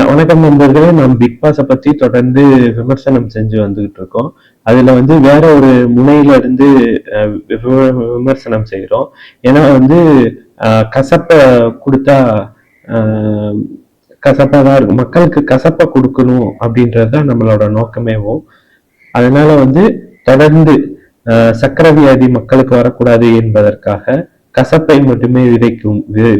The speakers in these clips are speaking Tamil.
வணக்கம் நண்பர்களே. நாம் பிக் பாஸை பத்தி தொடர்ந்து விமர்சனம் செஞ்சு வந்துகிட்டு இருக்கோம். அதுல வந்து வேற ஒரு முனையில இருந்து விமர்சனம் செய்கிறோம். ஏன்னா வந்து கசப்ப கொடுத்தா கசப்பா தான் இருக்கும். மக்களுக்கு கசப்பை கொடுக்கணும் அப்படின்றதுதான் நம்மளோட நோக்கமேவும். அதனால வந்து தொடர்ந்து சக்கரை வியாதி மக்களுக்கு வரக்கூடாது என்பதற்காக கசப்பை மட்டுமே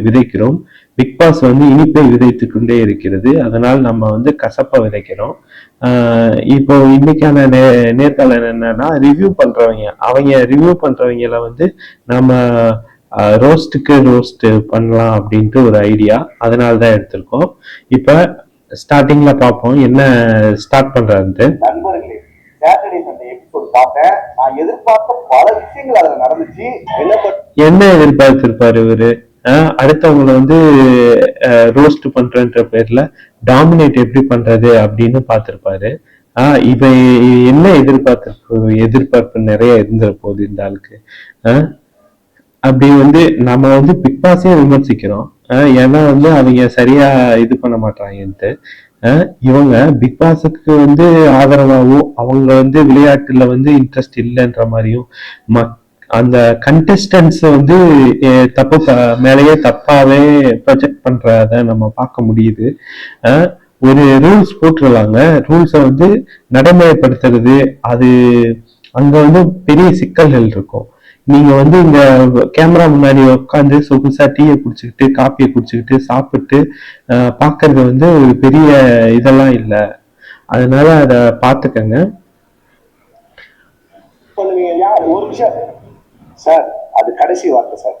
விதைக்கிறோம். பிக் பாஸ் வந்து இனிப்பை விதைத்து கொண்டே இருக்கிறது. அதனால் நம்ம வந்து கசப்பை விதைக்கிறோம். இப்போ இன்னைக்கான நேர்காணல் என்னன்னா, அவங்க ரிவ்யூ பண்றவங்கள வந்து நம்ம ரோஸ்டுக்கு ரோஸ்ட் பண்ணலாம் அப்படின்ட்டு ஒரு ஐடியா. அதனாலதான் எடுத்திருக்கோம். இப்ப ஸ்டார்டிங்ல பார்ப்போம் என்ன ஸ்டார்ட் பண்றாருன்ட்டு. நண்பர்களே, சாட்டர்டே சண்டே எபிசோட் பார்த்தேன். நான் எதிர்பார்த்த பல விஷயங்கள் அதுல நடந்துச்சு. என்ன எதிர்பார்த்திருப்பாரு இவரு? அடுத்தவங்களை வந்து ரோஸ்ட் பண்றன்ற பேர்ல டாமினேட் எப்படி பண்றது அப்படின்னு பார்த்திருப்பாரு. இவ என்ன எதிர்பார்ப்பு நிறைய இருந்துற போகுது இந்த ஆளுக்கு. அப்படி வந்து நம்ம வந்து பிக் பாஸே விமர்சிக்கிறோம். ஏன்னா வந்து அவங்க சரியா இது பண்ண மாட்டாங்கன்ட்டு. இவங்க பிக் பாஸுக்கு வந்து ஆதரவாகவும் அவங்க வந்து விளையாட்டுல வந்து இன்ட்ரெஸ்ட் இல்லைன்ற மாதிரியும் அந்த கண்டெஸ்டன்ஸ் வந்து தப்பு மேலேயே தப்பாவே ப்ரொஜெக்ட் பண்றத நம்ம பார்க்க முடியுது. ஒரு ரூல்ஸ் போட்டுருவாங்க. ரூல்ஸை வந்து நடைமுறைப்படுத்துறது அது அங்க வந்து பெரிய சிக்கல்கள் இருக்கும். நீங்க வந்து இந்த கேமரா முன்னாடி உட்காந்து சொகுசா டீயை குடிச்சுக்கிட்டு காப்பியை குடிச்சுக்கிட்டு சாப்பிட்டு பாக்குறது வந்து ஒரு பெரிய இதெல்லாம் இல்லை. அதனால அத பாத்துக்கங்க. ஒரு விஷயம் சார், அது கடைசி வார்த்தை சார்.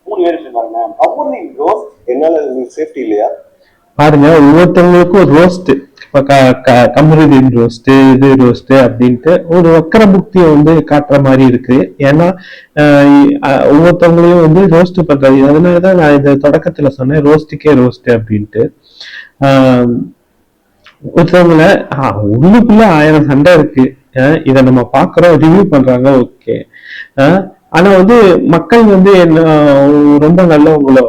3 பேர் பாருங்க. என்னால சேஃப்டி இல்லையா பாருங்க, ஒவ்வொருத்தவங்களுக்கும் ரோஸ்ட், இப்ப கமருதீன் ரோஸ்ட், இது ரோஸ்ட் அப்படின்ட்டு ஒரு வக்கர புக்தியை வந்து காட்டுற மாதிரி இருக்கு. ஏன்னா ஒவ்வொருத்தவங்களையும் வந்து ரோஸ்ட் பண்றது. அதனாலதான் நான் இந்த தொடக்கத்துல சொன்னேன் ரோஸ்டுக்கே ரோஸ்ட் அப்படின்ட்டு. ஒருத்தவங்கள உள்ளுக்குள்ள 1000 சண்டை இருக்கு. இதை நம்ம பாக்குறோம், ரிவ்யூ பண்றாங்க, ஓகே. ஆனா வந்து மக்கள் வந்து என்ன ரொம்ப நல்லவங்களோ,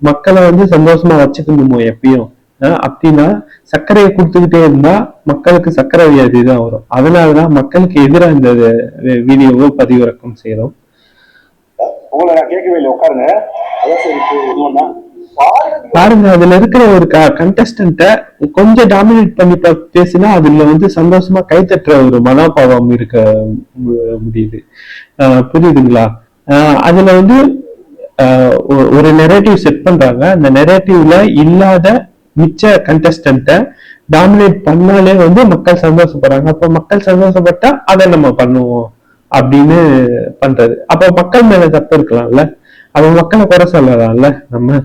மக்களை வந்து சந்தோஷமா வச்சுக்கணுமோ எப்பயும். அப்படின்னா சர்க்கரையை கொடுத்துக்கிட்டே இருந்தா மக்களுக்கு சர்க்கரை வியாதி தான் வரும். அதனாலதான் மக்களுக்கு எதிராக இந்த வீடியோவை பதிவிறக்கம் செய்யறோம். பாருங்க, அதுல இருக்கிற ஒரு கண்டஸ்டன்ட கொஞ்சம் டாமினேட் பண்ணி பேசினா அதுல வந்து சந்தோஷமா கைத்தட்டுற ஒரு மனோபாவம் இருக்க முடியுது. புரியுதுங்களா? அதுல வந்து ஒரு நெரேட்டிவ் செட் பண்றாங்க. அந்த நெரேட்டிவ்ல இல்லாத மிச்ச கண்டஸ்டன்ட டாமினேட் பண்ணாலே வந்து மக்கள் சந்தோஷப்படுறாங்க. அப்ப மக்கள் சந்தோஷப்பட்டா அதை நம்ம பண்ணுவோம் அப்படின்னு பண்றது. அப்ப மக்கள் மேல தப்பு இருக்கலாம்ல, அப்ப மக்களை குறை சொல்லலாம்ல நம்ம.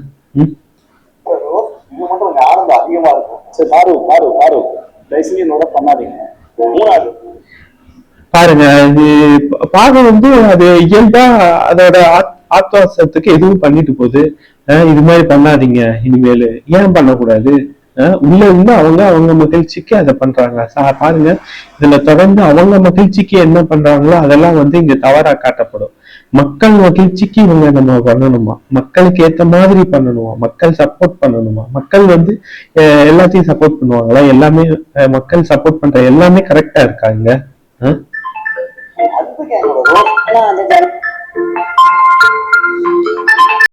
அதிகமா இருக்கும். பாருங்க, இது பாகம் வந்து அது இயல்பா அதோட ஆத்வாசத்துக்கு எதுவும் பண்ணிட்டு போகுது. இது மாதிரி பண்ணாதீங்க இனிமேலு, ஏன் பண்ணக்கூடாது? உள்ள இருந்து அவங்க மகிழ்ச்சிக்கு அதை பண்றாங்க. பாருங்க, இதுல தொடர்ந்து அவங்க மகிழ்ச்சிக்கு என்ன பண்றாங்களோ அதெல்லாம் வந்து இங்க தவறா காட்டப்படும். மக்கள் மகிழ்ச்சிக்கு இவங்க நம்ம பண்ணணுமா, மக்களுக்கு ஏத்த மாதிரி பண்ணணுமா, மக்கள் சப்போர்ட் பண்ணணுமா? மக்கள் வந்து எல்லாத்தையும் சப்போர்ட் பண்ணுவாங்களா? எல்லாமே மக்கள் சப்போர்ட் பண்ற எல்லாமே கரெக்டா இருக்காங்க?